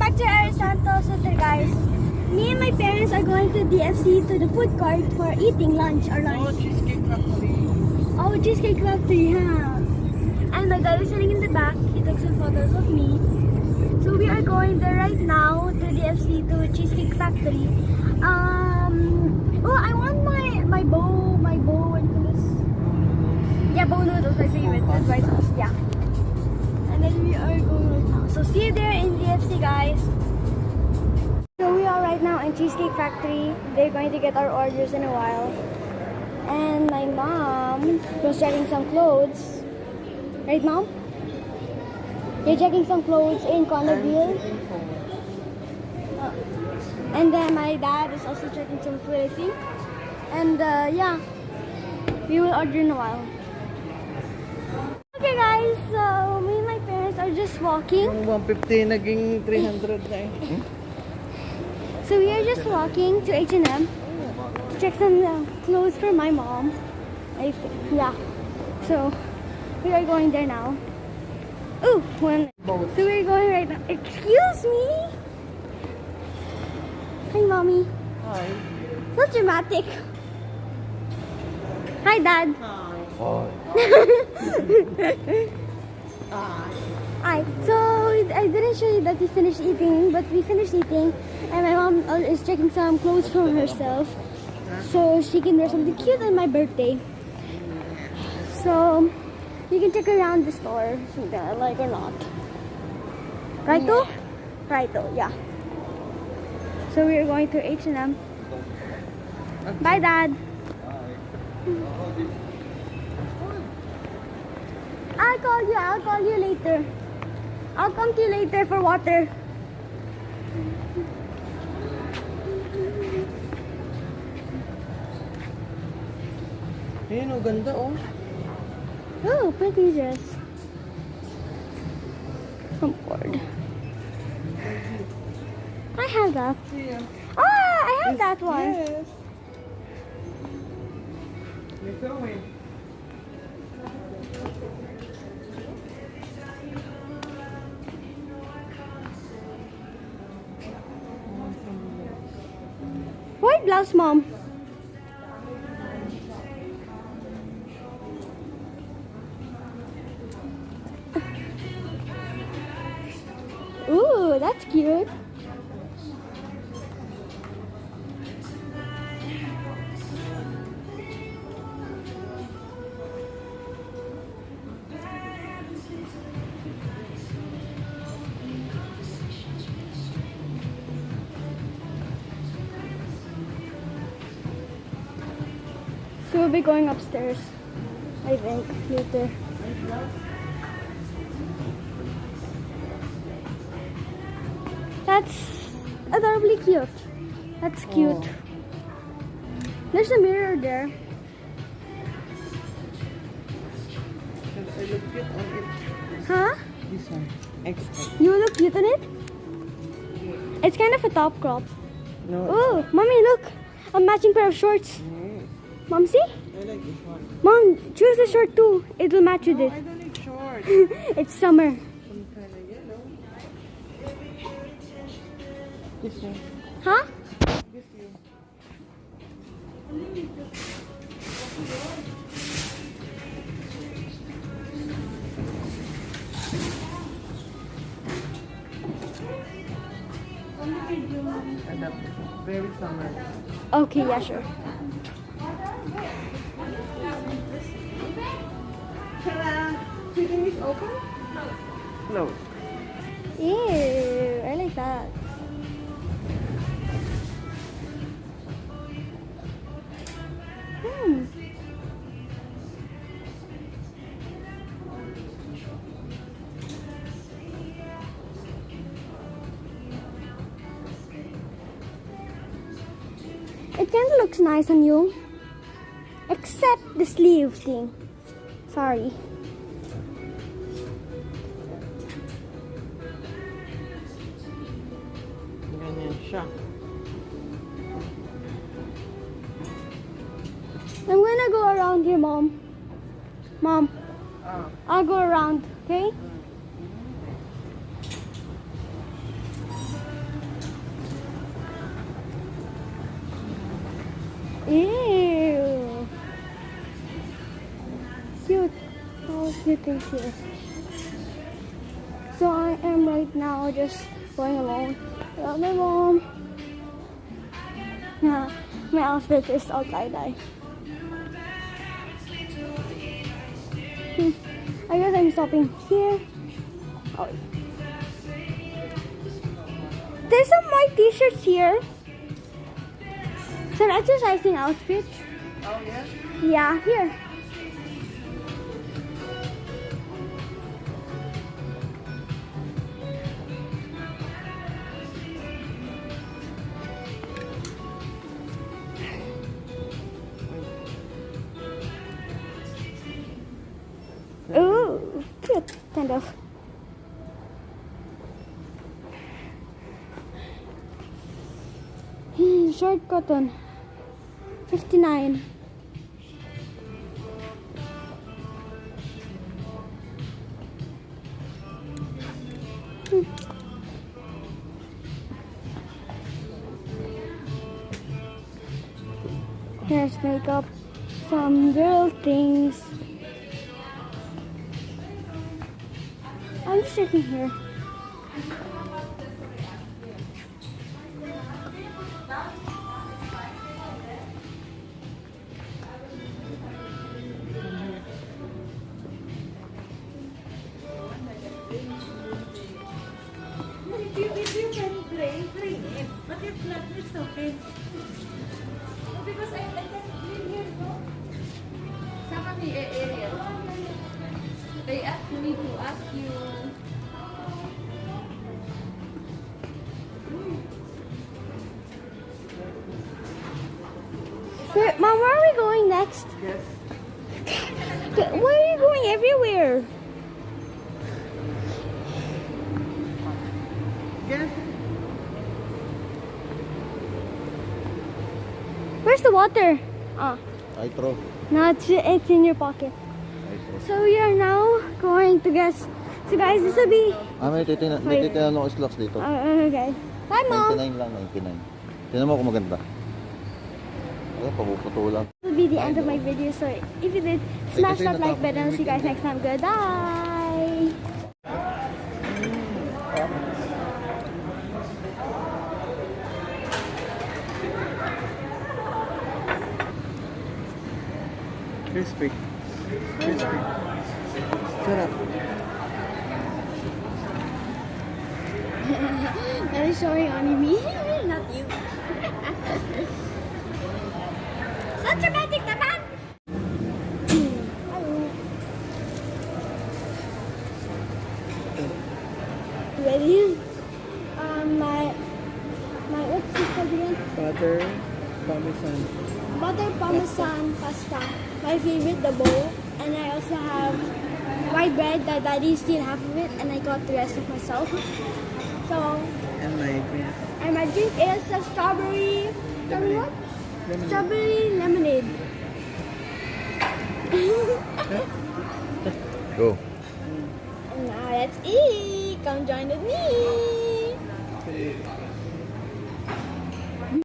back to Air Santos. So there, guys, me and my parents are going to DFC to the food court for eating lunch or lunch. Oh, Cheesecake Factory. Oh, Cheesecake Factory, huh? And my dad is sitting in the back. He took some photos of me. So we are going there right now to DFC to Cheesecake Factory. Oh, I want my bow, what do you call this? Yeah, bow noodles, my favorite. With white sauce, yeah. And then we are going right now. So see you there in DFC, guys. So we are right now in Cheesecake Factory. They're going to get our orders in a while. And my mom was checking some clothes. Right, Mom? You're checking some clothes in Connellville. And then my dad is also checking some food, I think. And yeah, we will order in a while. Okay guys, so me and my parents are just walking. Yung 150 naging 300 na eh. So we are just walking to H&M to check some clothes for my mom. I think, yeah. So we are going there now. Ooh, one. So we're going right now. Excuse me. Hi, mommy. Hi. So dramatic. Hi, Dad. Hi. Hi. So I didn't show you that we finished eating, but we finished eating, and my mom is checking some clothes for herself, so she can wear something cute on my birthday. So you can check around the store, something I like or not. Right, though? Right, though. Yeah. So we are going to H&M. Bye, Dad. I'll call you later. I'll come to you later for water. Ayun, oh, ganda oh. Oh, pretty dress. I'm bored. I have that. Yeah. Ah, I have that one. Yes. You're going. White blouse, Mom. Ooh, that's cute. So we'll be going upstairs, I think, later. That's adorably cute. That's cute. Oh. There's a mirror there. I look cute on it. Huh? This one. Extra. You look cute on it? It's kind of a top crop. No. Oh, Mommy, look! A matching pair of shorts. Yes. Mom, see? I like this one. Mom, choose the short too. It'll match with No, it. I don't need short. It's summer. Some kind of yellow. This one. Huh? This one. Very summer. Okay, yeah, sure. Fitting is open? No. Ew, I like that. Hmm. It kind of looks nice on you, except the sleeve thing. Sorry. Ganyan siya. I'm gonna go around here, Mom. Mom, Ah. I'll go around, okay? few things here. So I am right now just going alone without my mom. Yeah, my outfit is all tie-dye. I guess I'm stopping here. Oh. There's some white t-shirts here. It's an exercising outfit. Oh, yeah? Yeah, here. Ooh, cute, kind of. Short cotton, 59. Here's makeup, some girl things. I'm just sitting here. If you can bring it. But if not, it's okay. Because I can bring here, no? Saka ni area. They asked me to ask you. Where, Mom, where are we going next? Yes. Why are you going everywhere? Yes. Where's the water? Oh, I throw. no, it's in your pocket. I throw. So we are now going to guess. So guys, this will be. May titinan ako slots dito. Okay. Bye, Mom. 99 lang, 99. Tingnan mo kung maganda. Ay, papuputulan. This will be the end of my video. So if you did, smash kasi that like natapos button. yung See you guys next time. Goodbye. Crispy. Crispy. Sarap. That is showing only me, not you. So dramatic naman! Hello. Ready? My what's this called again? Butter, parmesan. Butter parmesan pasta. My favorite, the bowl. And I also have white bread that Daddy still half of it, and I got the rest of myself. So, And my drink. and my drink is a strawberry what? Lemonade. Strawberry lemonade.